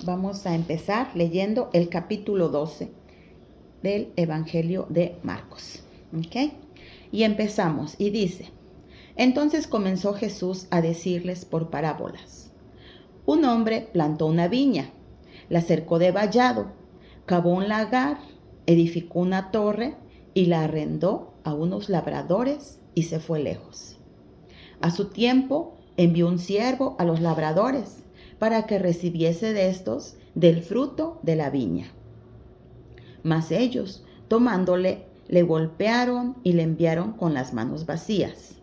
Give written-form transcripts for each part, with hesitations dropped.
vamos a empezar leyendo el capítulo 12 del Evangelio de Marcos. ¿Ok? Y empezamos y dice: Entonces comenzó Jesús a decirles por parábolas. Un hombre plantó una viña, la cercó de vallado, cavó un lagar, edificó una torre y la arrendó a unos labradores y se fue lejos. A su tiempo envió un siervo a los labradores para que recibiese de estos del fruto de la viña. Mas ellos, tomándole, le golpearon y le enviaron con las manos vacías.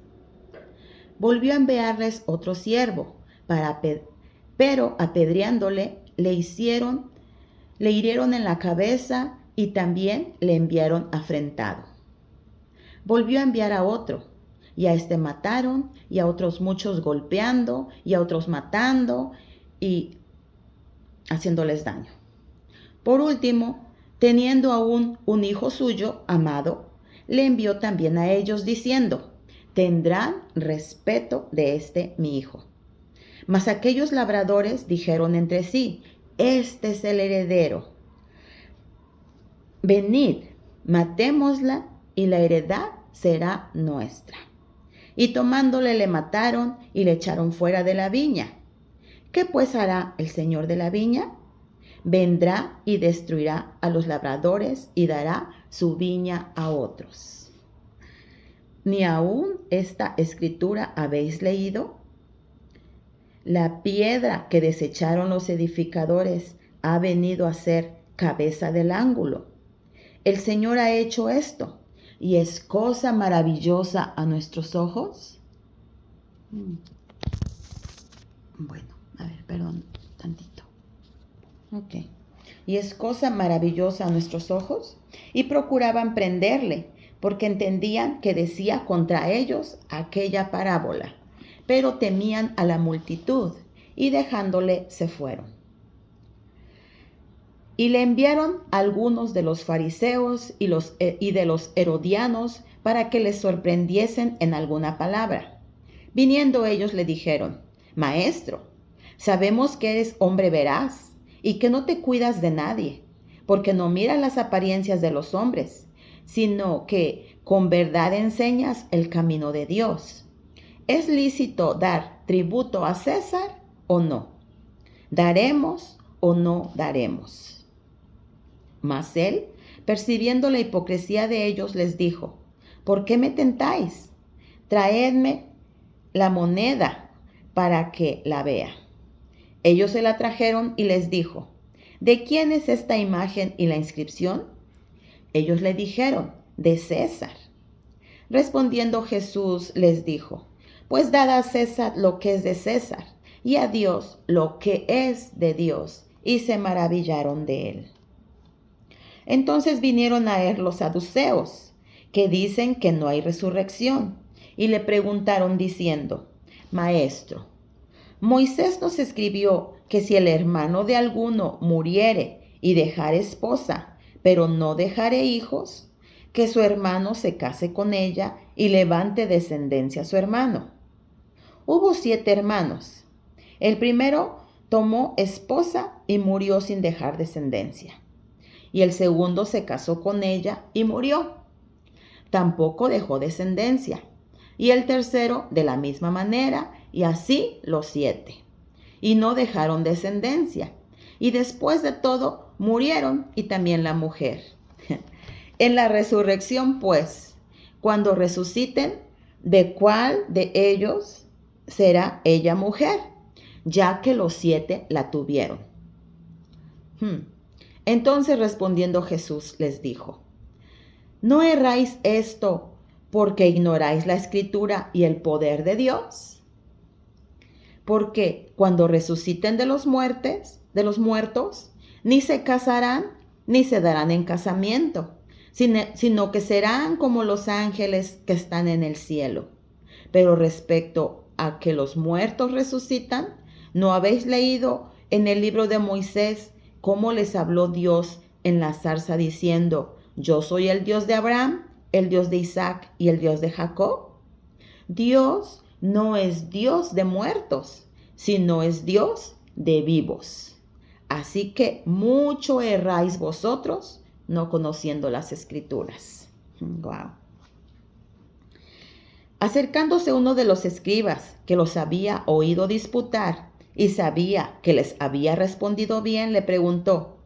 Volvió a enviarles otro siervo, pero apedreándole le hirieron en la cabeza y también le enviaron afrentado. Volvió a enviar a otro, y a este mataron, y a otros muchos golpeando, y a otros matando, y haciéndoles daño. Por último, teniendo aún un hijo suyo, amado, le envió también a ellos diciendo: tendrán respeto de este mi hijo. Mas aquellos labradores dijeron entre sí: este es el heredero. Venid, matémosla y la heredad será nuestra. Y tomándole le mataron y le echaron fuera de la viña. ¿Qué pues hará el señor de la viña? Vendrá y destruirá a los labradores y dará su viña a otros. ¿Ni aún esta escritura habéis leído? La piedra que desecharon los edificadores ha venido a ser cabeza del ángulo. El Señor ha hecho esto, y es cosa maravillosa a nuestros ojos. Bueno, a ver, perdón, tantito. Ok. Y es cosa maravillosa a nuestros ojos. Y procuraban prenderle, porque entendían que decía contra ellos aquella parábola. Pero temían a la multitud, y dejándole se fueron. Y le enviaron algunos de los fariseos y de los herodianos para que les sorprendiesen en alguna palabra. Viniendo ellos le dijeron: Maestro, sabemos que eres hombre veraz y que no te cuidas de nadie, porque no miras las apariencias de los hombres, sino que con verdad enseñas el camino de Dios. ¿Es lícito dar tributo a César o no? ¿Daremos o no daremos? Mas él, percibiendo la hipocresía de ellos, les dijo: ¿por qué me tentáis? Traedme la moneda para que la vea. Ellos se la trajeron y les dijo: ¿de quién es esta imagen y la inscripción? Ellos le dijeron: de César. Respondiendo Jesús les dijo: pues dad a César lo que es de César, y a Dios lo que es de Dios. Y se maravillaron de él. Entonces vinieron a él los saduceos, que dicen que no hay resurrección, y le preguntaron diciendo: Maestro, Moisés nos escribió que si el hermano de alguno muriere y dejare esposa, pero no dejare hijos, que su hermano se case con ella y levante descendencia a su hermano. Hubo 7 hermanos. El primero tomó esposa y murió sin dejar descendencia. Y el segundo se casó con ella y murió. Tampoco dejó descendencia. Y el tercero de la misma manera, y así los 7. Y no dejaron descendencia. Y después de todo, murieron y también la mujer. En la resurrección, pues, cuando resuciten, ¿de cuál de ellos será ella mujer? Ya que los 7 la tuvieron. Entonces respondiendo Jesús les dijo: ¿no erráis esto porque ignoráis la Escritura y el poder de Dios? Porque cuando resuciten de los muertos, ni se casarán ni se darán en casamiento, sino que serán como los ángeles que están en el cielo. Pero respecto a que los muertos resucitan, ¿no habéis leído en el libro de Moisés cómo les habló Dios en la zarza diciendo: yo soy el Dios de Abraham, el Dios de Isaac y el Dios de Jacob? Dios no es Dios de muertos, sino es Dios de vivos. Así que mucho erráis vosotros, no conociendo las Escrituras. Wow. Acercándose uno de los escribas, que los había oído disputar y sabía que les había respondido bien, le preguntó: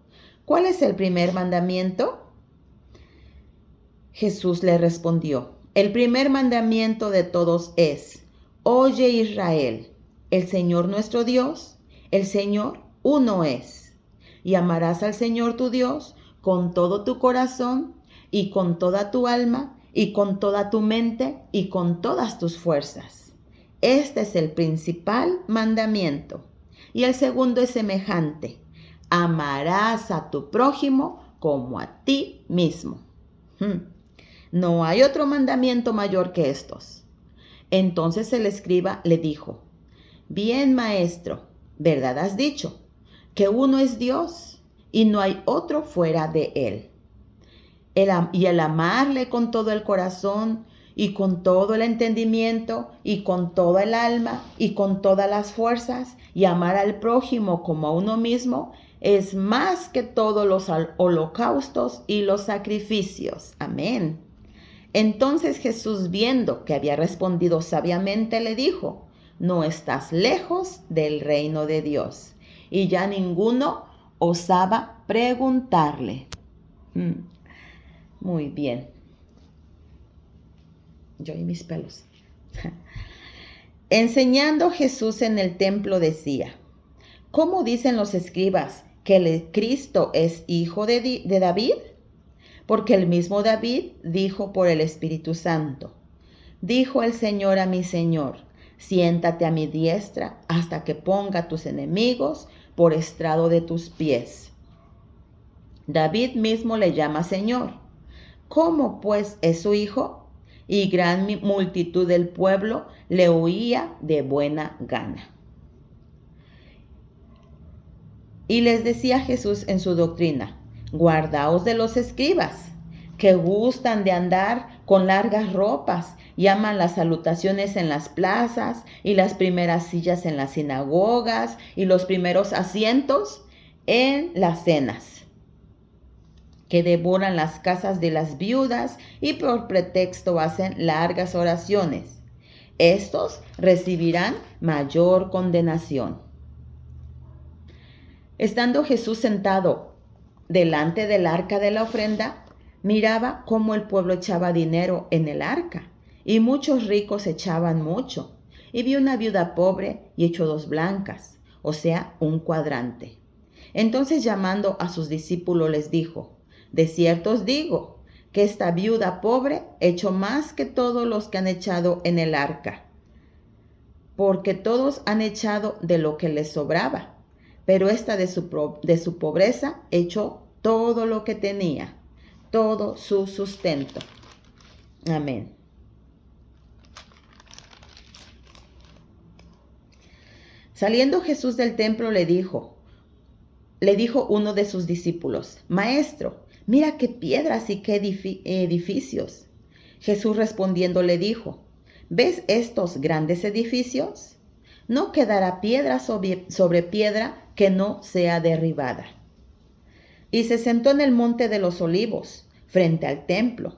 ¿cuál es el primer mandamiento? Jesús le respondió: el primer mandamiento de todos es: oye Israel, el Señor nuestro Dios, el Señor uno es. Y amarás al Señor tu Dios con todo tu corazón y con toda tu alma y con toda tu mente y con todas tus fuerzas. Este es el principal mandamiento. Y el segundo es semejante: amarás a tu prójimo como a ti mismo. No hay otro mandamiento mayor que estos. Entonces el escriba le dijo: bien, maestro, ¿verdad has dicho? Que uno es Dios y no hay otro fuera de él. Y el amarle con todo el corazón y con todo el entendimiento y con toda el alma y con todas las fuerzas, y amar al prójimo como a uno mismo, es más que todos los holocaustos y los sacrificios. Amén. Entonces Jesús, viendo que había respondido sabiamente, le dijo: no estás lejos del reino de Dios. Y ya ninguno osaba preguntarle. Muy bien. Yo y mis pelos. Enseñando Jesús en el templo decía: ¿cómo dicen los escribas que el Cristo es hijo de David? Porque el mismo David dijo por el Espíritu Santo: dijo el Señor a mi Señor, siéntate a mi diestra hasta que ponga a tus enemigos por estrado de tus pies. David mismo le llama Señor. ¿Cómo pues es su hijo? Y gran multitud del pueblo le oía de buena gana. Y les decía Jesús en su doctrina: guardaos de los escribas, que gustan de andar con largas ropas y aman las salutaciones en las plazas y las primeras sillas en las sinagogas y los primeros asientos en las cenas, que devoran las casas de las viudas y por pretexto hacen largas oraciones. Estos recibirán mayor condenación. Estando Jesús sentado delante del arca de la ofrenda, miraba cómo el pueblo echaba dinero en el arca, y muchos ricos echaban mucho. Y vio una viuda pobre y echó 2 blancas, o sea, un cuadrante. Entonces, llamando a sus discípulos, les dijo: de cierto os digo que esta viuda pobre echó más que todos los que han echado en el arca, porque todos han echado de lo que les sobraba, pero esta de su pobreza echó todo lo que tenía, todo su sustento. Amén. Saliendo Jesús del templo le dijo uno de sus discípulos: Maestro, mira qué piedras y qué edificios. Jesús respondiendo le dijo: ¿ves estos grandes edificios? No quedará piedra sobre piedra que no sea derribada. Y se sentó en el monte de los olivos, frente al templo.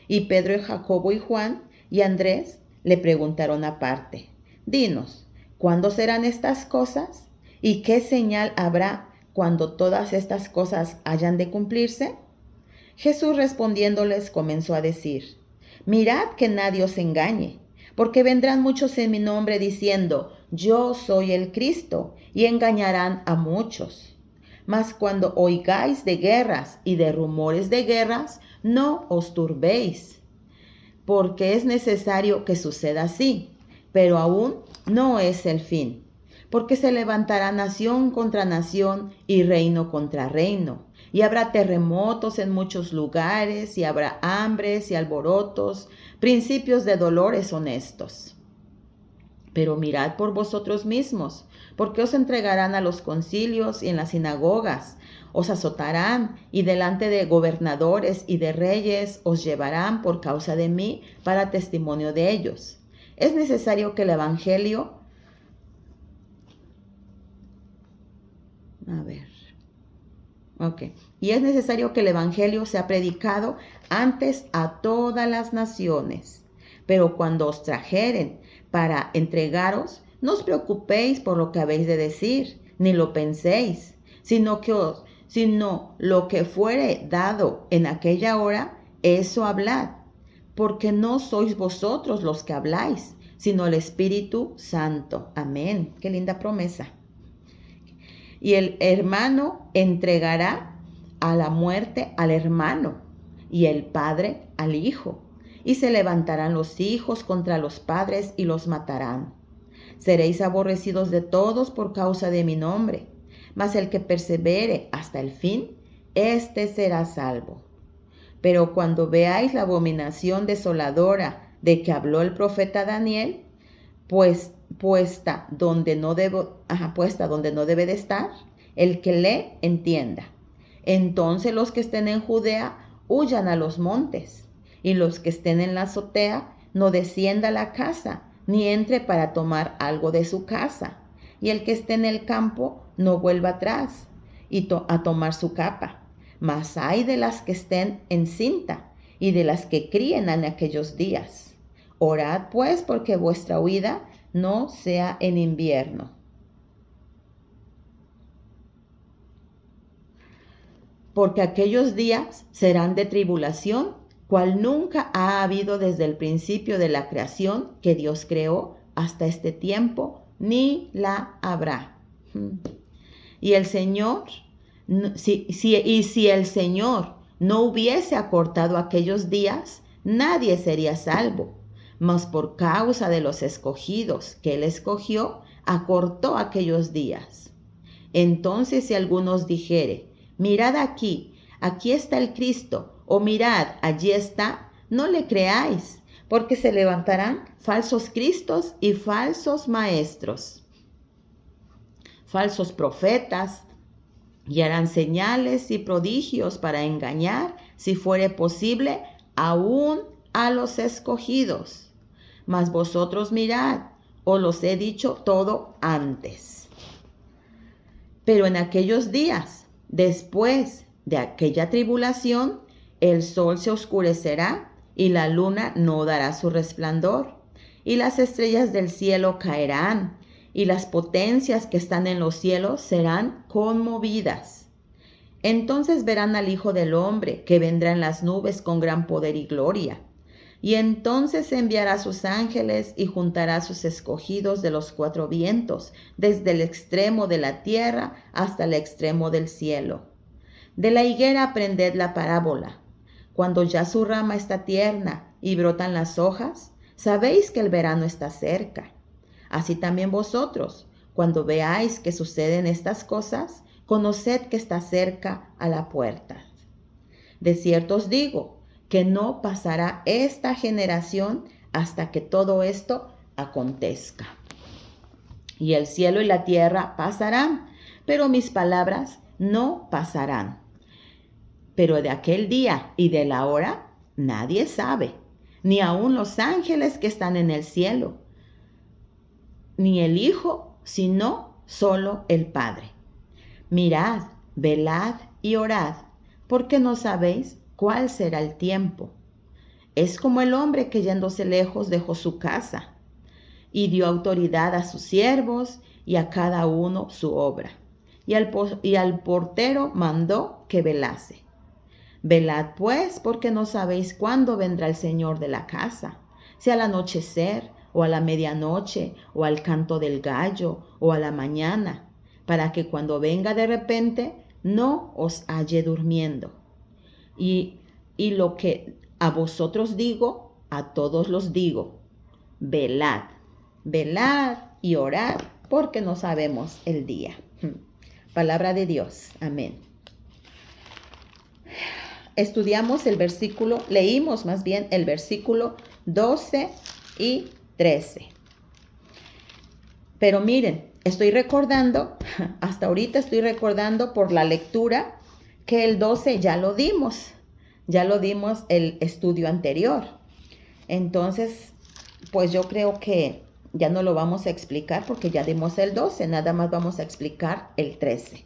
Y Pedro y Jacobo y Juan y Andrés le preguntaron aparte: dinos, ¿cuándo serán estas cosas? ¿Y qué señal habrá cuando todas estas cosas hayan de cumplirse? Jesús respondiéndoles comenzó a decir: mirad que nadie os engañe, porque vendrán muchos en mi nombre diciendo: yo soy el Cristo, y engañarán a muchos. Mas cuando oigáis de guerras y de rumores de guerras, no os turbéis, porque es necesario que suceda así, pero aún no es el fin, porque se levantará nación contra nación y reino contra reino, y habrá terremotos en muchos lugares, y habrá hambres y alborotos, principios de dolores honestos. Pero mirad por vosotros mismos, porque os entregarán a los concilios y en las sinagogas, os azotarán, y delante de gobernadores y de reyes os llevarán por causa de mí para testimonio de ellos. Es necesario que el evangelio A ver. Ok. Y es necesario que el Evangelio sea predicado antes a todas las naciones. Pero cuando os trajeren para entregaros, no os preocupéis por lo que habéis de decir, ni lo penséis, sino lo que fuere dado en aquella hora, eso hablad, porque no sois vosotros los que habláis, sino el Espíritu Santo. Amén. Qué linda promesa. Y el hermano entregará a la muerte al hermano, y el padre al hijo. Y se levantarán los hijos contra los padres y los matarán. Seréis aborrecidos de todos por causa de mi nombre, mas el que persevere hasta el fin, éste será salvo. Pero cuando veáis la abominación desoladora de que habló el profeta Daniel, pues puesta donde no debe de estar, el que lee entienda. Entonces los que estén en Judea huyan a los montes, y los que estén en la azotea no descienda a la casa, ni entre para tomar algo de su casa, y el que esté en el campo no vuelva atrás a tomar su capa. Mas ay de las que estén encinta y de las que críen en aquellos días. Orad pues porque vuestra huida no sea en invierno. Porque aquellos días serán de tribulación, cual nunca ha habido desde el principio de la creación que Dios creó hasta este tiempo, ni la habrá. Y el Señor, si el Señor no hubiese acortado aquellos días, nadie sería salvo. Mas por causa de los escogidos que Él escogió, acortó aquellos días. Entonces si algunos dijere, mirad aquí está el Cristo, o mirad, allí está, no le creáis, porque se levantarán falsos cristos y falsos maestros, falsos profetas, y harán señales y prodigios para engañar, si fuere posible, aún a los escogidos. Mas vosotros mirad, os los he dicho todo antes. Pero en aquellos días, después de aquella tribulación, el sol se oscurecerá y la luna no dará su resplandor, y las estrellas del cielo caerán, y las potencias que están en los cielos serán conmovidas. Entonces verán al Hijo del Hombre, que vendrá en las nubes con gran poder y gloria. Y entonces enviará a sus ángeles y juntará a sus escogidos de los cuatro vientos, desde el extremo de la tierra hasta el extremo del cielo. De la higuera aprended la parábola. Cuando ya su rama está tierna y brotan las hojas, sabéis que el verano está cerca. Así también vosotros, cuando veáis que suceden estas cosas, conoced que está cerca a la puerta. De cierto os digo, que no pasará esta generación hasta que todo esto acontezca. Y el cielo y la tierra pasarán, pero mis palabras no pasarán. Pero de aquel día y de la hora nadie sabe, ni aun los ángeles que están en el cielo, ni el Hijo, sino solo el Padre. Mirad, velad y orad, porque no sabéis cuál será el tiempo. Es como el hombre que yéndose lejos dejó su casa y dio autoridad a sus siervos y a cada uno su obra. Y al portero mandó que velase. Velad pues, porque no sabéis cuándo vendrá el Señor de la casa, si al anochecer, o a la medianoche, o al canto del gallo, o a la mañana, para que cuando venga de repente no os halle durmiendo. Y lo que a vosotros digo, a todos los digo, velad, velad y orad, porque no sabemos el día. Palabra de Dios. Amén. Leímos más bien el versículo 12 y 13. Pero miren, hasta ahorita estoy recordando por la lectura que el 12 ya lo dimos el estudio anterior. Entonces, pues yo creo que ya no lo vamos a explicar porque ya dimos el 12, nada más vamos a explicar el 13.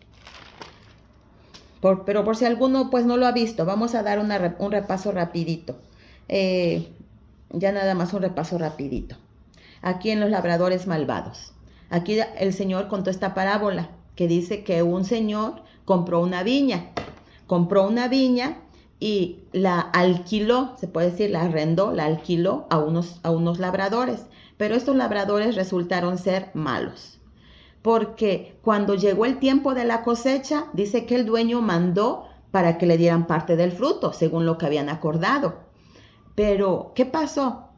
Pero por si alguno pues no lo ha visto, vamos a dar un repaso rapidito. Ya nada más un repaso rapidito. Aquí en los labradores malvados. Aquí el Señor contó esta parábola que dice que un señor compró una viña y la alquiló, se puede decir, la arrendó, la alquiló a unos labradores. Pero estos labradores resultaron ser malos. Porque cuando llegó el tiempo de la cosecha, dice que el dueño mandó para que le dieran parte del fruto, según lo que habían acordado. Pero, ¿qué pasó?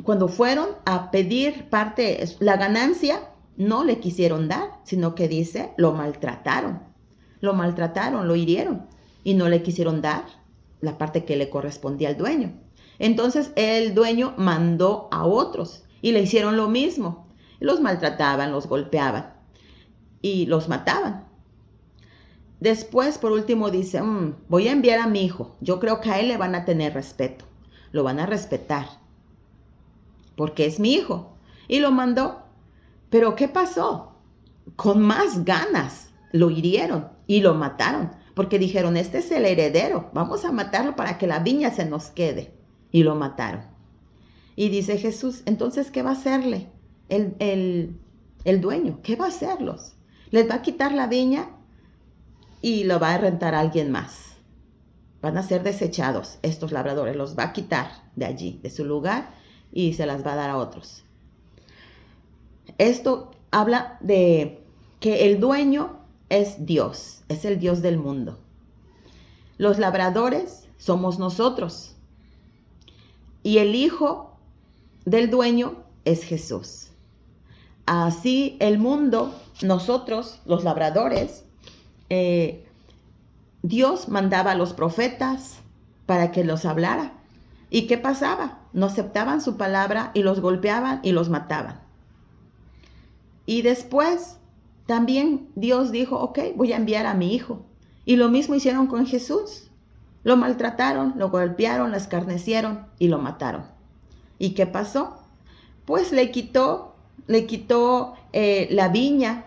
Cuando fueron a pedir parte, la ganancia, no le quisieron dar, sino que dice, lo maltrataron, lo hirieron y no le quisieron dar la parte que le correspondía al dueño. Entonces el dueño mandó a otros y le hicieron lo mismo. Los maltrataban, los golpeaban y los mataban. Después, por último, dice, voy a enviar a mi hijo. Yo creo que a él le van a tener respeto. Lo van a respetar. Porque es mi hijo. Y lo mandó. Pero ¿qué pasó? Con más ganas lo hirieron y lo mataron. Porque dijeron, este es el heredero. Vamos a matarlo para que la viña se nos quede. Y lo mataron. Y dice Jesús, entonces, ¿qué va a hacerle el dueño? ¿Qué va a hacerlos? Les va a quitar la viña y lo va a rentar a alguien más. Van a ser desechados estos labradores, los va a quitar de allí, de su lugar, y se las va a dar a otros. Esto habla de que el dueño es Dios, es el Dios del mundo. Los labradores somos nosotros. Y el hijo del dueño es Jesús. Así el mundo, nosotros, los labradores, Dios mandaba a los profetas para que los hablara. ¿Y qué pasaba? No aceptaban su palabra y los golpeaban y los mataban. Y después también Dios dijo, ok, voy a enviar a mi hijo. Y lo mismo hicieron con Jesús. Lo maltrataron, lo golpearon, lo escarnecieron y lo mataron. ¿Y qué pasó? Pues le quitó la viña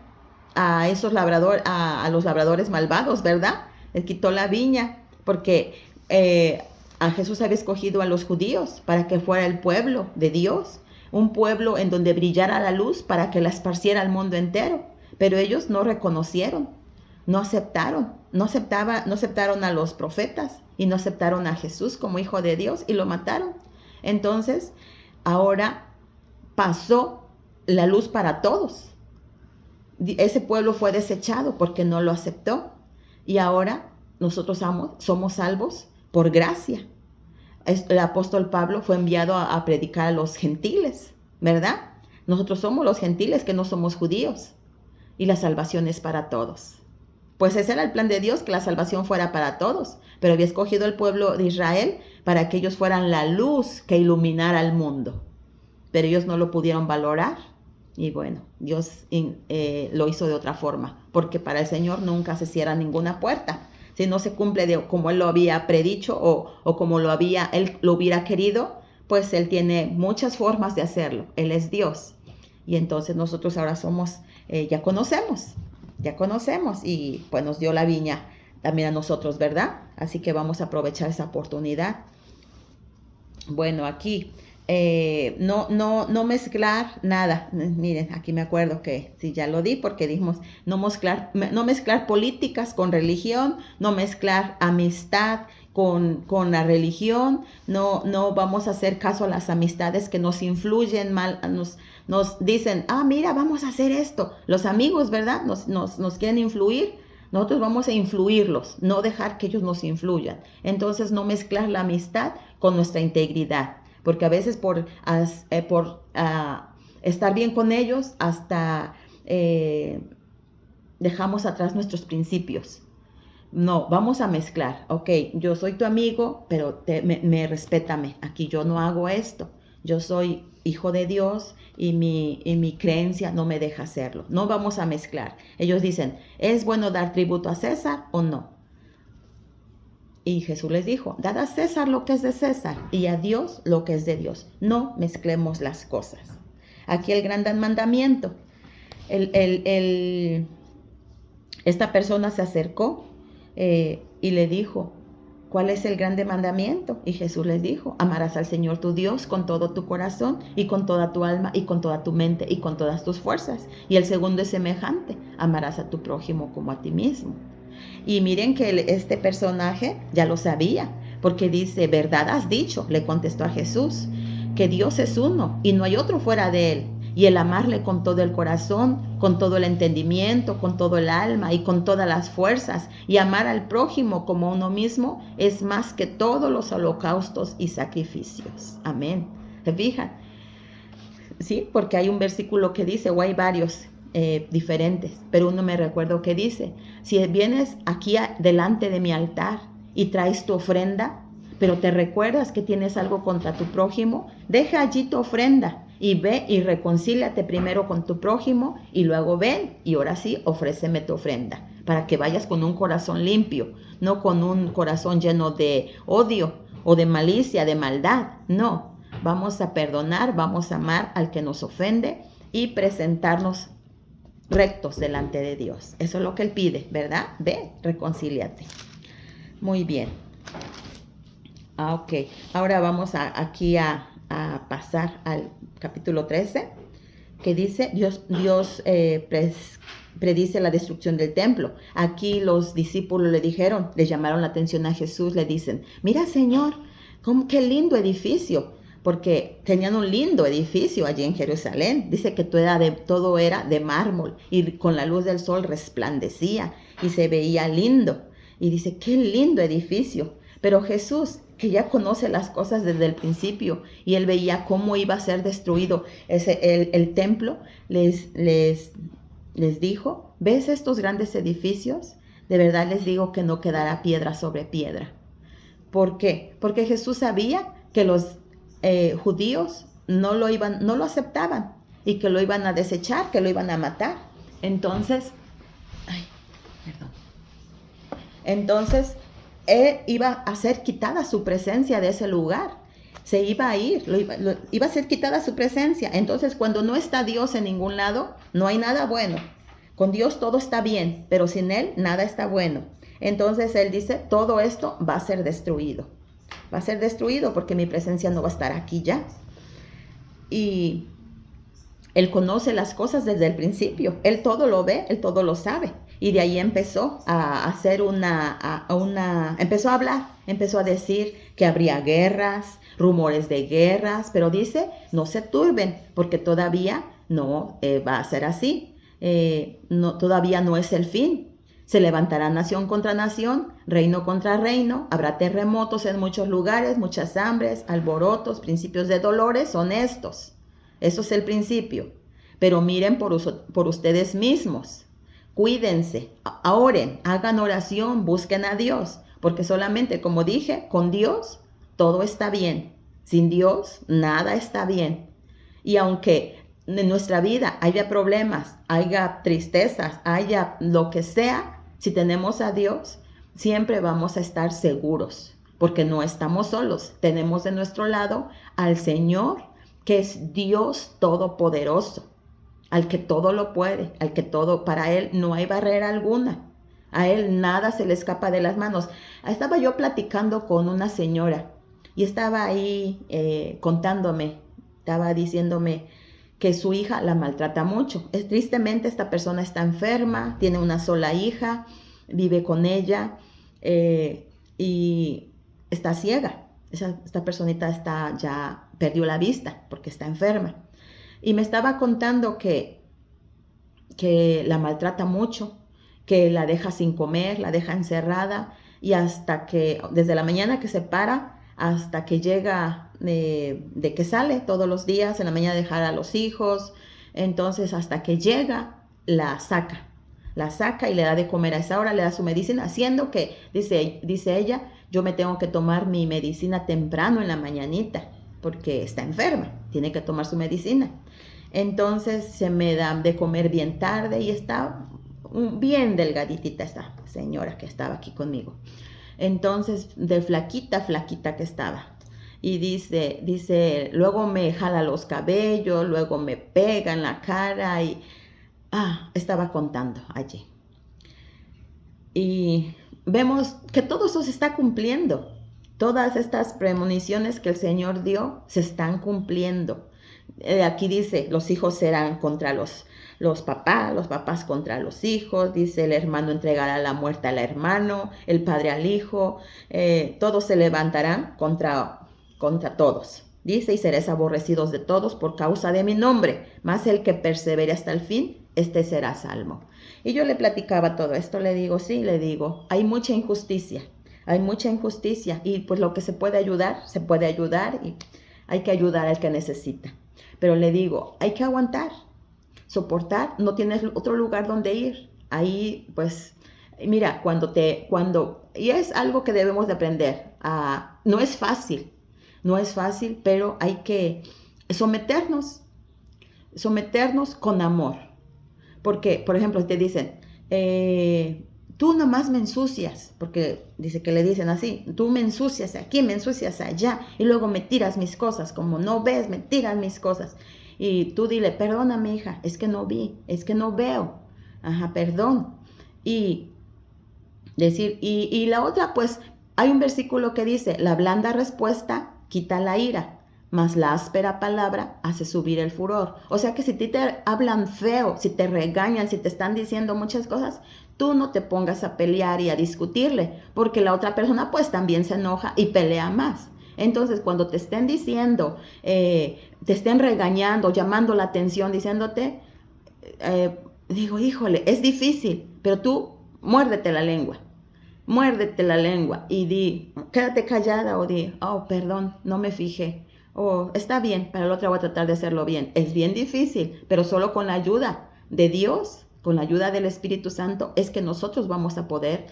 a esos labradores, a los labradores malvados, ¿verdad? Les quitó la viña porque a Jesús había escogido a los judíos para que fuera el pueblo de Dios, un pueblo en donde brillara la luz para que la esparciera al mundo entero. Pero ellos no reconocieron, no aceptaron a los profetas y no aceptaron a Jesús como hijo de Dios y lo mataron. Entonces, ahora pasó la luz para todos. Ese pueblo fue desechado porque no lo aceptó. Y ahora nosotros somos salvos por gracia. El apóstol Pablo fue enviado a predicar a los gentiles, ¿verdad? Nosotros somos los gentiles que no somos judíos. Y la salvación es para todos. Pues ese era el plan de Dios, que la salvación fuera para todos. Pero había escogido el pueblo de Israel para que ellos fueran la luz que iluminara al mundo. Pero ellos no lo pudieron valorar. Y bueno, Dios lo hizo de otra forma. Porque para el Señor nunca se cierra ninguna puerta. Si no se cumple como Él lo había predicho o como Él lo hubiera querido, pues Él tiene muchas formas de hacerlo. Él es Dios. Y entonces nosotros ahora ya conocemos y pues nos dio la viña también a nosotros, ¿verdad? Así que vamos a aprovechar esa oportunidad. Bueno, aquí no mezclar nada. Miren, aquí me acuerdo que sí, ya lo di porque dijimos no mezclar políticas con religión, no mezclar amistad con la religión, no vamos a hacer caso a las amistades que nos influyen mal, nos dicen, mira, vamos a hacer esto. Los amigos, ¿verdad? Nos quieren influir. Nosotros vamos a influirlos, no dejar que ellos nos influyan. Entonces, no mezclar la amistad con nuestra integridad. Porque a veces por estar bien con ellos, hasta dejamos atrás nuestros principios. No, vamos a mezclar. Ok, yo soy tu amigo, pero respétame. Aquí yo no hago esto. Yo soy hijo de Dios y mi creencia no me deja hacerlo. No vamos a mezclar. Ellos dicen, ¿es bueno dar tributo a César o no? Y Jesús les dijo, dad a César lo que es de César y a Dios lo que es de Dios. No mezclemos las cosas. Aquí el gran mandamiento. Esta persona se acercó y le dijo, ¿cuál es el grande mandamiento? Y Jesús les dijo, amarás al Señor tu Dios con todo tu corazón y con toda tu alma y con toda tu mente y con todas tus fuerzas. Y el segundo es semejante, amarás a tu prójimo como a ti mismo. Y miren que este personaje ya lo sabía, porque dice, verdad has dicho, le contestó a Jesús, que Dios es uno y no hay otro fuera de él. Y el amarle con todo el corazón, con todo el entendimiento, con todo el alma y con todas las fuerzas, y amar al prójimo como a uno mismo, es más que todos los holocaustos y sacrificios. Amén. ¿Se fijan? Sí, porque hay un versículo que dice, o hay varios diferentes, pero uno me recuerdo que dice, si vienes aquí delante de mi altar y traes tu ofrenda, pero te recuerdas que tienes algo contra tu prójimo, deja allí tu ofrenda y ve y reconcíliate primero con tu prójimo y luego ven y ahora sí ofréceme tu ofrenda, para que vayas con un corazón limpio, no con un corazón lleno de odio o de malicia, de maldad, no. Vamos a perdonar, vamos a amar al que nos ofende y presentarnos rectos delante de Dios. Eso es lo que Él pide, ¿verdad? Ve, reconcíliate. Muy bien. Ok, ahora vamos aquí a pasar al capítulo 13, que dice, Dios predice la destrucción del templo. Aquí los discípulos le llamaron la atención a Jesús, le dicen, mira Señor, qué lindo edificio, porque tenían un lindo edificio allí en Jerusalén. Dice que todo era de mármol y con la luz del sol resplandecía y se veía lindo. Y dice, qué lindo edificio. Pero Jesús, que ya conoce las cosas desde el principio y él veía cómo iba a ser destruido el templo, les dijo, ¿ves estos grandes edificios? De verdad les digo que no quedará piedra sobre piedra. ¿Por qué? Porque Jesús sabía que los judíos no lo aceptaban y que lo iban a desechar, que lo iban a matar. Entonces, iba a ser quitada su presencia de ese lugar. Se iba a ir, iba a ser quitada su presencia. Entonces, cuando no está Dios en ningún lado, no hay nada bueno. Con Dios todo está bien, pero sin Él nada está bueno. Entonces Él dice, todo esto va a ser destruido. Va a ser destruido porque mi presencia no va a estar aquí ya. Y Él conoce las cosas desde el principio. Él todo lo ve, Él todo lo sabe. Y de ahí empezó a hacer empezó a hablar, empezó a decir que habría guerras, rumores de guerras, pero dice, no se turben, porque todavía no va a ser así. Todavía no es el fin. Se levantará nación contra nación, reino contra reino, habrá terremotos en muchos lugares, muchas hambres, alborotos, principios de dolores, son estos. Eso es el principio. Pero miren por ustedes mismos. Cuídense, oren, hagan oración, busquen a Dios, porque solamente, como dije, con Dios todo está bien. Sin Dios nada está bien. Y aunque en nuestra vida haya problemas, haya tristezas, haya lo que sea, si tenemos a Dios, siempre vamos a estar seguros, porque no estamos solos. Tenemos de nuestro lado al Señor, que es Dios todopoderoso, al que todo lo puede, al que todo, para Él no hay barrera alguna. A Él nada se le escapa de las manos. Estaba yo platicando con una señora y estaba ahí contándome, estaba diciéndome que su hija la maltrata mucho. Tristemente esta persona está enferma, tiene una sola hija, vive con ella y está ciega. Esta personita ya perdió la vista porque está enferma. Y me estaba contando que la maltrata mucho, que la deja sin comer, la deja encerrada y hasta que, desde la mañana que se para hasta que llega de que sale todos los días, en la mañana dejar a los hijos, entonces hasta que llega la saca y le da de comer a esa hora, le da su medicina, haciendo que, dice ella, yo me tengo que tomar mi medicina temprano en la mañanita, porque está enferma, tiene que tomar su medicina. Entonces se me da de comer bien tarde y está bien delgaditita esta señora que estaba aquí conmigo. Entonces, de flaquita que estaba. Y dice, luego me jala los cabellos, luego me pega en la cara y estaba contando allí. Y vemos que todo eso se está cumpliendo. Todas estas premoniciones que el Señor dio se están cumpliendo. Aquí dice, los hijos serán contra los papás contra los hijos, dice el hermano entregará la muerte al hermano, el padre al hijo, todos se levantarán contra todos. Dice, y seréis aborrecidos de todos por causa de mi nombre, mas el que persevere hasta el fin, este será salvo. Y yo le platicaba todo esto, le digo, hay mucha injusticia y pues lo que se puede ayudar y hay que ayudar al que necesita. Pero le digo, hay que aguantar, soportar, no tienes otro lugar donde ir. Ahí pues, mira, y es algo que debemos de aprender, no es fácil, pero hay que someternos con amor. Porque, por ejemplo, te dicen, tú nomás me ensucias, porque dice que le dicen así, tú me ensucias aquí, me ensucias allá, y luego me tiras mis cosas, como no ves, me tiras mis cosas. Y tú dile, perdóname, hija, es que no vi, es que no veo, perdón. Y decir, y la otra, pues, hay un versículo que dice, la blanda respuesta quita la ira, mas la áspera palabra hace subir el furor. O sea que si te hablan feo, si te regañan, si te están diciendo muchas cosas, tú no te pongas a pelear y a discutirle, porque la otra persona pues también se enoja y pelea más. Entonces, cuando te estén diciendo, te estén regañando, llamando la atención, diciéndote, digo, híjole, es difícil, pero tú muérdete la lengua y di, quédate callada o di, oh, perdón, no me fijé. Oh, está bien, para la otra voy a tratar de hacerlo bien. Es bien difícil, pero solo con la ayuda de Dios, con la ayuda del Espíritu Santo, es que nosotros vamos a poder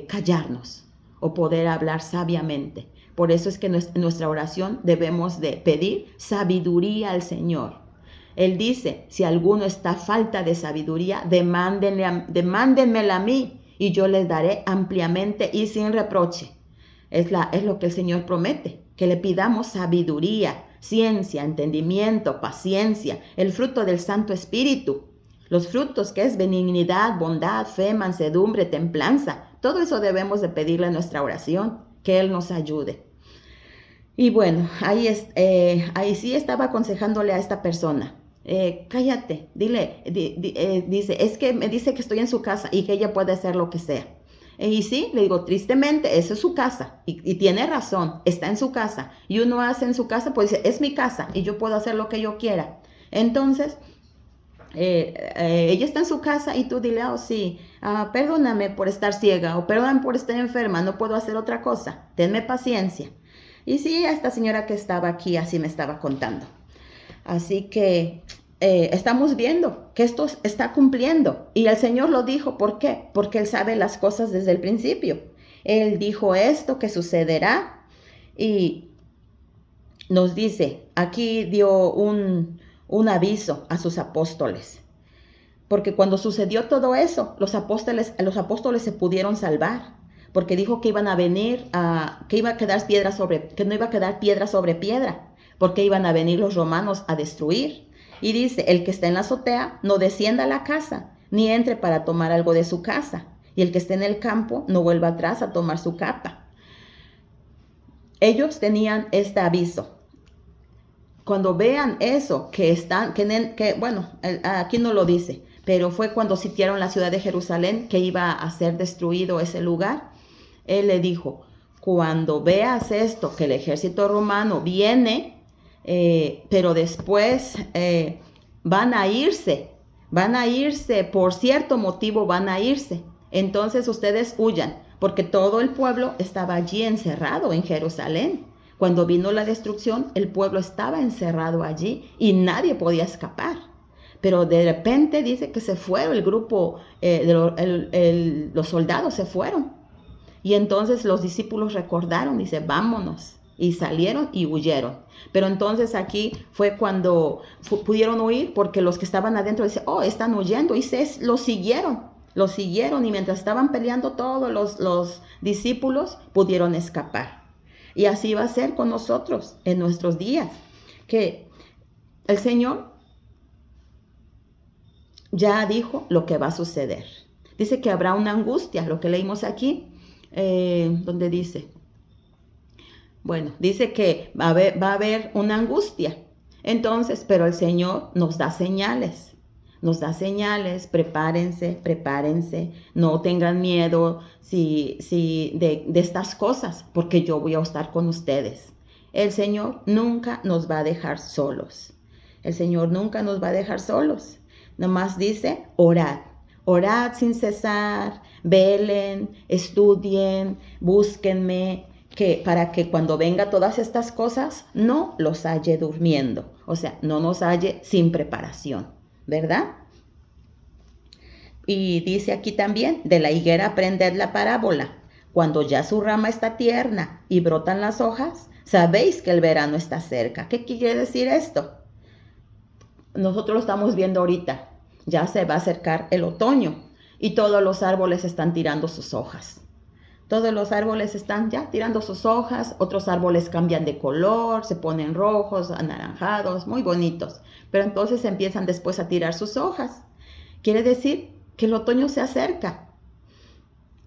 callarnos o poder hablar sabiamente. Por eso es que en nuestra oración debemos de pedir sabiduría al Señor. Él dice, si alguno está falta de sabiduría, demándenmela a mí y yo les daré ampliamente y sin reproche. Es lo que el Señor promete, que le pidamos sabiduría, ciencia, entendimiento, paciencia, el fruto del Santo Espíritu. Los frutos que es benignidad, bondad, fe, mansedumbre, templanza. Todo eso debemos de pedirle en nuestra oración, que Él nos ayude. Y bueno, ahí sí estaba aconsejándole a esta persona. Cállate, dile, dice, es que me dice que estoy en su casa y que ella puede hacer lo que sea. Y sí, le digo, tristemente, esa es su casa. Y tiene razón, está en su casa. Y uno hace en su casa, pues dice, es mi casa y yo puedo hacer lo que yo quiera. Entonces, ella está en su casa y tú dile, oh sí, perdóname por estar ciega o perdóname por estar enferma, no puedo hacer otra cosa, tenme paciencia. Y sí, esta señora que estaba aquí así me estaba contando. Así que estamos viendo que esto está cumpliendo. Y el Señor lo dijo, ¿por qué? Porque Él sabe las cosas desde el principio. Él dijo esto que sucederá y nos dice, aquí dio un aviso a sus apóstoles. Porque cuando sucedió todo eso, los apóstoles se pudieron salvar. Porque dijo que iban a venir, que no iba a quedar piedra sobre piedra, porque iban a venir los romanos a destruir. Y dice, el que está en la azotea no descienda a la casa, ni entre para tomar algo de su casa. Y el que esté en el campo no vuelva atrás a tomar su capa. Ellos tenían este aviso. Cuando vean eso, bueno, aquí no lo dice, pero fue cuando sitiaron la ciudad de Jerusalén, que iba a ser destruido ese lugar. Él le dijo, cuando veas esto, que el ejército romano viene, pero después van a irse, por cierto motivo van a irse. Entonces ustedes huyan, porque todo el pueblo estaba allí encerrado en Jerusalén. Cuando vino la destrucción, el pueblo estaba encerrado allí y nadie podía escapar. Pero de repente dice que se fueron el grupo, los soldados se fueron. Y entonces los discípulos recordaron, dice, vámonos. Y salieron y huyeron. Pero entonces aquí fue cuando pudieron huir, porque los que estaban adentro dicen, oh, están huyendo. Y los siguieron. Y mientras estaban peleando todos los discípulos pudieron escapar. Y así va a ser con nosotros en nuestros días, que el Señor ya dijo lo que va a suceder. Dice que habrá una angustia, lo que leímos aquí, donde dice, bueno, dice que va a haber una angustia. Entonces, pero el Señor nos da señales. Nos da señales, prepárense, prepárense, no tengan miedo de estas cosas, porque yo voy a estar con ustedes. El Señor nunca nos va a dejar solos. El Señor nunca nos va a dejar solos. Nomás dice, orad. Orad sin cesar, velen, estudien, búsquenme, para que cuando venga todas estas cosas no los halle durmiendo. O sea, no nos halle sin preparación, ¿verdad? Y dice aquí también, de la higuera aprended la parábola. Cuando ya su rama está tierna y brotan las hojas, sabéis que el verano está cerca. ¿Qué quiere decir esto? Nosotros lo estamos viendo ahorita. Ya se va a acercar el otoño y todos los árboles están tirando sus hojas. Todos los árboles están ya tirando sus hojas, otros árboles cambian de color, se ponen rojos, anaranjados, muy bonitos. Pero entonces empiezan después a tirar sus hojas. Quiere decir que el otoño se acerca.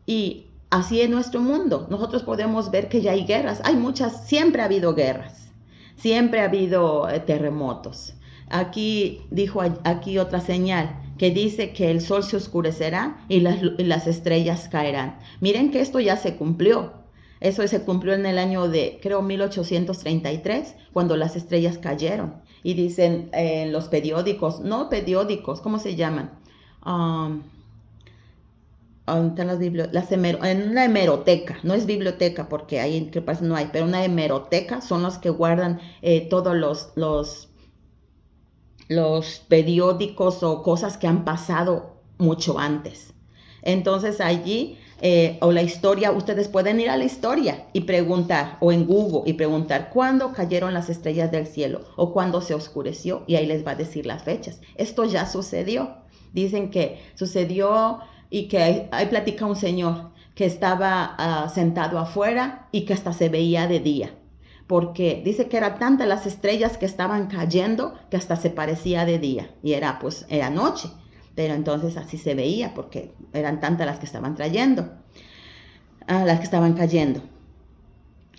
Y así es nuestro mundo. Nosotros podemos ver que ya hay guerras. Hay muchas, siempre ha habido guerras. Siempre ha habido terremotos. Aquí dijo aquí otra señal que dice que el sol se oscurecerá y las estrellas caerán. Miren que esto ya se cumplió. Eso se cumplió en el año de, creo, 1833, cuando las estrellas cayeron. Y dicen en los periódicos, no periódicos, ¿cómo se llaman? En una hemeroteca, no es biblioteca porque ahí que pasa no hay, pero una hemeroteca son los que guardan todos los periódicos o cosas que han pasado mucho antes. Entonces allí, o la historia, ustedes pueden ir a la historia y preguntar, o en Google y preguntar cuándo cayeron las estrellas del cielo o cuándo se oscureció, y ahí les va a decir las fechas. Esto ya sucedió. Dicen que sucedió y que ahí platica un señor que estaba sentado afuera y que hasta se veía de día. Porque dice que eran tantas las estrellas que estaban cayendo que hasta se parecía de día. Y era noche. Pero entonces así se veía porque eran tantas las que estaban las que estaban cayendo.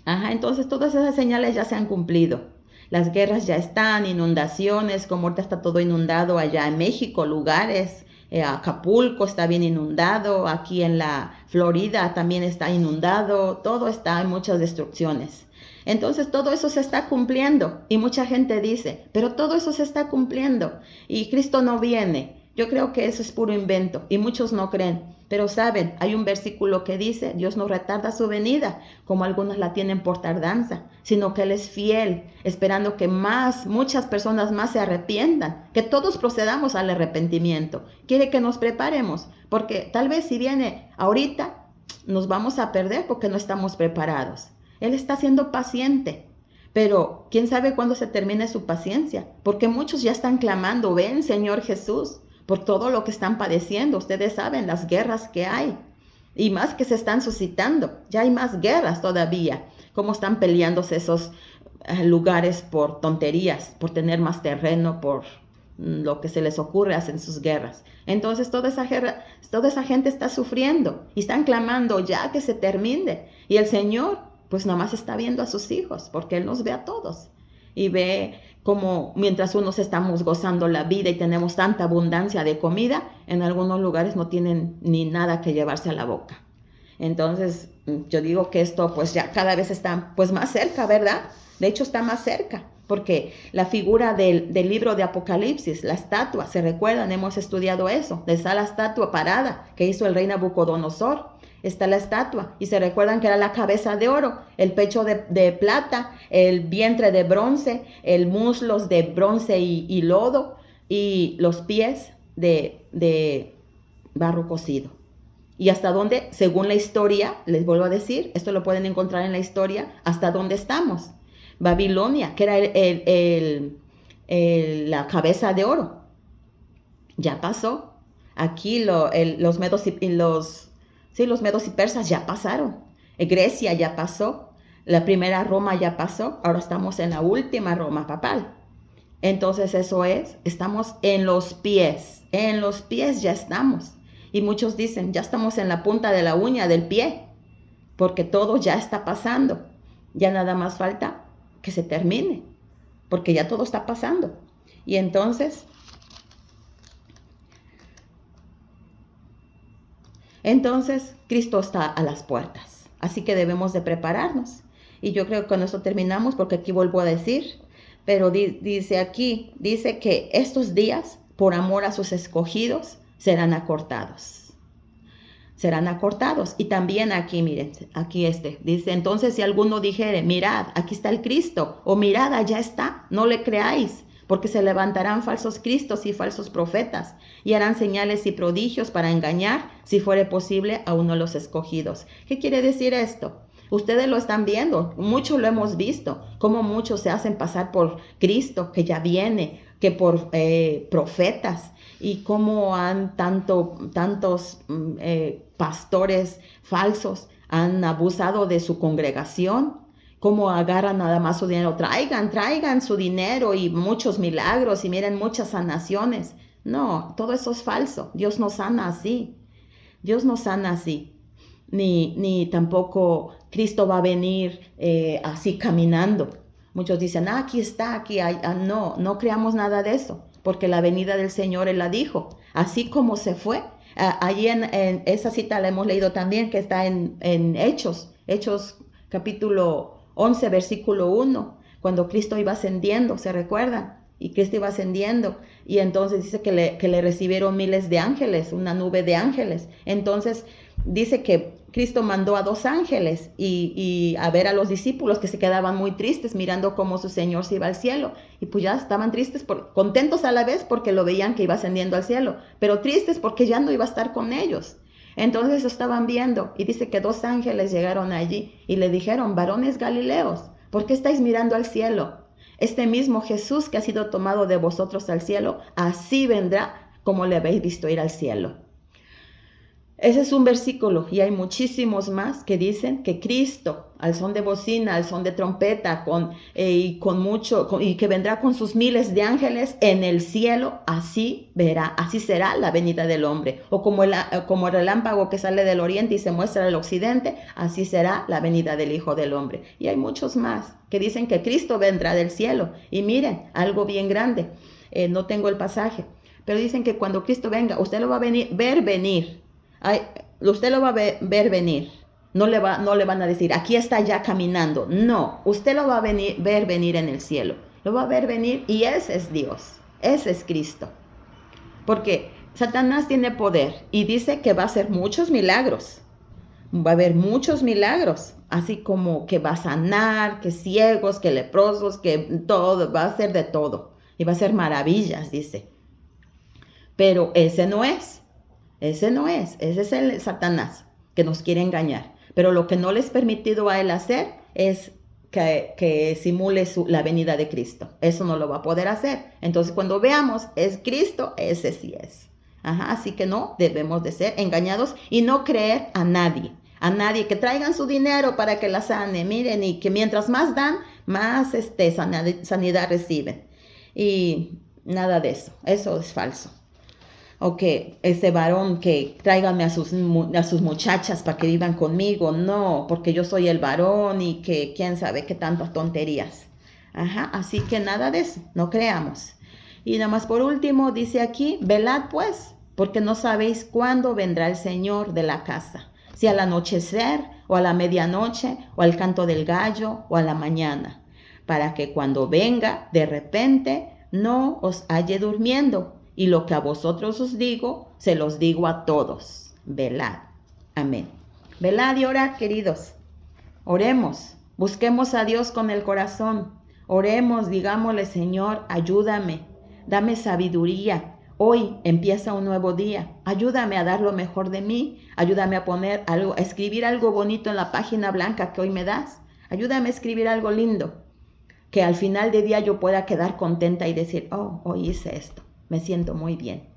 Entonces todas esas señales ya se han cumplido. Las guerras ya están, inundaciones, como ahorita está todo inundado allá en México, lugares. Acapulco está bien inundado, aquí en la Florida también está inundado, todo está, hay muchas destrucciones. Entonces todo eso se está cumpliendo y mucha gente dice, pero todo eso se está cumpliendo y Cristo no viene. Yo creo que eso es puro invento y muchos no creen. Pero saben, hay un versículo que dice, Dios no retarda su venida, como algunos la tienen por tardanza, sino que Él es fiel, esperando que muchas personas más se arrepientan, que todos procedamos al arrepentimiento. Quiere que nos preparemos, porque tal vez si viene ahorita, nos vamos a perder porque no estamos preparados. Él está siendo paciente, pero quién sabe cuándo se termine su paciencia, porque muchos ya están clamando, ven Señor Jesús, por todo lo que están padeciendo. Ustedes saben las guerras que hay y más que se están suscitando. Ya hay más guerras todavía. Cómo están peleándose esos lugares por tonterías, por tener más terreno, por lo que se les ocurre, hacen sus guerras. Entonces toda esa gente está sufriendo y están clamando ya que se termine. Y el Señor pues nada más está viendo a sus hijos porque Él nos ve a todos. Y ve como mientras unos estamos gozando la vida y tenemos tanta abundancia de comida, en algunos lugares no tienen ni nada que llevarse a la boca. Entonces, yo digo que esto pues ya cada vez está pues más cerca, ¿verdad? De hecho está más cerca, porque la figura del libro de Apocalipsis, la estatua, ¿se recuerdan? Hemos estudiado eso. Está la estatua parada que hizo el rey Nabucodonosor. Está la estatua y se recuerdan que era la cabeza de oro, el pecho de plata, el vientre de bronce, el muslos de bronce y lodo y los pies de barro cocido. Y hasta dónde, según la historia, les vuelvo a decir, esto lo pueden encontrar en la historia, hasta dónde estamos. Babilonia, que era la cabeza de oro, ya pasó. Aquí los medos los medos y persas ya pasaron. Grecia ya pasó. La primera Roma ya pasó. Ahora estamos en la última Roma papal. Entonces estamos en los pies. En los pies ya estamos. Y muchos dicen, ya estamos en la punta de la uña del pie. porque todo ya está pasando. Ya nada más falta que se termine, porque ya todo está pasando. Y entonces Cristo está a las puertas. Así que debemos de prepararnos. Y yo creo que con eso terminamos, porque aquí vuelvo a decir, pero dice que estos días, por amor a sus escogidos, serán acortados. Serán acortados. Y también aquí, miren, aquí dice, entonces si alguno dijere, mirad, aquí está el Cristo, o mirad, allá está, no le creáis, porque se levantarán falsos cristos y falsos profetas, y harán señales y prodigios para engañar, si fuere posible, a uno de los escogidos. ¿Qué quiere decir esto? Ustedes lo están viendo, muchos lo hemos visto, cómo muchos se hacen pasar por Cristo, que ya viene, que por profetas, y cómo tantos pastores falsos han abusado de su congregación, cómo agarran nada más su dinero, traigan su dinero y muchos milagros y miren muchas sanaciones. No, todo eso es falso. Dios no sana así. Dios no sana así. Ni tampoco Cristo va a venir así caminando. Muchos dicen, aquí está, aquí hay. No creamos nada de eso, porque la venida del Señor, Él la dijo. Así como se fue, allí en esa cita la hemos leído también, que está en Hechos capítulo 11, versículo 1, cuando Cristo iba ascendiendo, ¿se recuerdan? Y Cristo iba ascendiendo, y entonces dice que le recibieron miles de ángeles, una nube de ángeles. Entonces dice que Cristo mandó a 2 ángeles y a ver a los discípulos, que se quedaban muy tristes mirando cómo su Señor se iba al cielo. Y pues ya estaban tristes, contentos a la vez porque lo veían que iba ascendiendo al cielo, pero tristes porque ya no iba a estar con ellos. Entonces estaban viendo, y dice que 2 ángeles llegaron allí y le dijeron, varones Galileos, ¿por qué estáis mirando al cielo? Este mismo Jesús que ha sido tomado de vosotros al cielo, así vendrá como le habéis visto ir al cielo. Ese es un versículo, y hay muchísimos más que dicen que Cristo, al son de bocina, al son de trompeta, y que vendrá con sus miles de ángeles en el cielo, así será la venida del hombre. O como el relámpago que sale del oriente y se muestra del occidente, así será la venida del Hijo del Hombre. Y hay muchos más que dicen que Cristo vendrá del cielo. Y miren, algo bien grande, no tengo el pasaje, pero dicen que cuando Cristo venga, usted lo va a ver venir. Usted lo va a ver venir. No le van a decir, aquí está ya caminando. No, usted lo va a ver venir en el cielo. Lo va a ver venir, y ese es Dios. Ese es Cristo. Porque Satanás tiene poder y dice que va a hacer muchos milagros. Va a haber muchos milagros. Así como que va a sanar, que ciegos, que leprosos, que todo. Va a hacer de todo. Y va a hacer maravillas, dice. Pero ese no es. Ese es el Satanás que nos quiere engañar. Pero lo que no les es permitido a él hacer es que simule la venida de Cristo. Eso no lo va a poder hacer. Entonces cuando veamos, es Cristo, ese sí es. Así que no debemos de ser engañados y no creer a nadie que traigan su dinero para que la sane. Miren, y que mientras más dan, más sanidad reciben. Y nada de eso. Eso es falso. O que ese varón que tráigame a sus muchachas para que vivan conmigo. No, porque yo soy el varón y que quién sabe qué tantas tonterías. Así que nada de eso, no creamos. Y nada más por último dice aquí, velad pues, porque no sabéis cuándo vendrá el Señor de la casa, si al anochecer o a la medianoche o al canto del gallo o a la mañana, para que cuando venga de repente no os halle durmiendo. Y lo que a vosotros os digo, se los digo a todos. Velad. Amén. Velad y orad, queridos. Oremos. Busquemos a Dios con el corazón. Oremos, digámosle, Señor, ayúdame. Dame sabiduría. Hoy empieza un nuevo día. Ayúdame a dar lo mejor de mí. Ayúdame a a escribir algo bonito en la página blanca que hoy me das. Ayúdame a escribir algo lindo. Que al final del día yo pueda quedar contenta y decir, hoy hice esto. Me siento muy bien.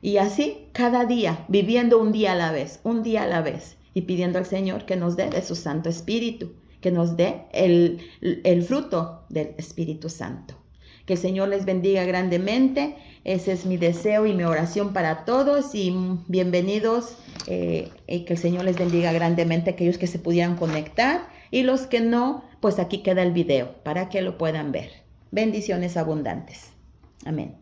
Y así, cada día, viviendo un día a la vez, y pidiendo al Señor que nos dé de su Santo Espíritu, que nos dé el fruto del Espíritu Santo. Que el Señor les bendiga grandemente. Ese es mi deseo y mi oración para todos. Y bienvenidos. Y que el Señor les bendiga grandemente, aquellos que se pudieran conectar. Y los que no, pues aquí queda el video para que lo puedan ver. Bendiciones abundantes. Amén.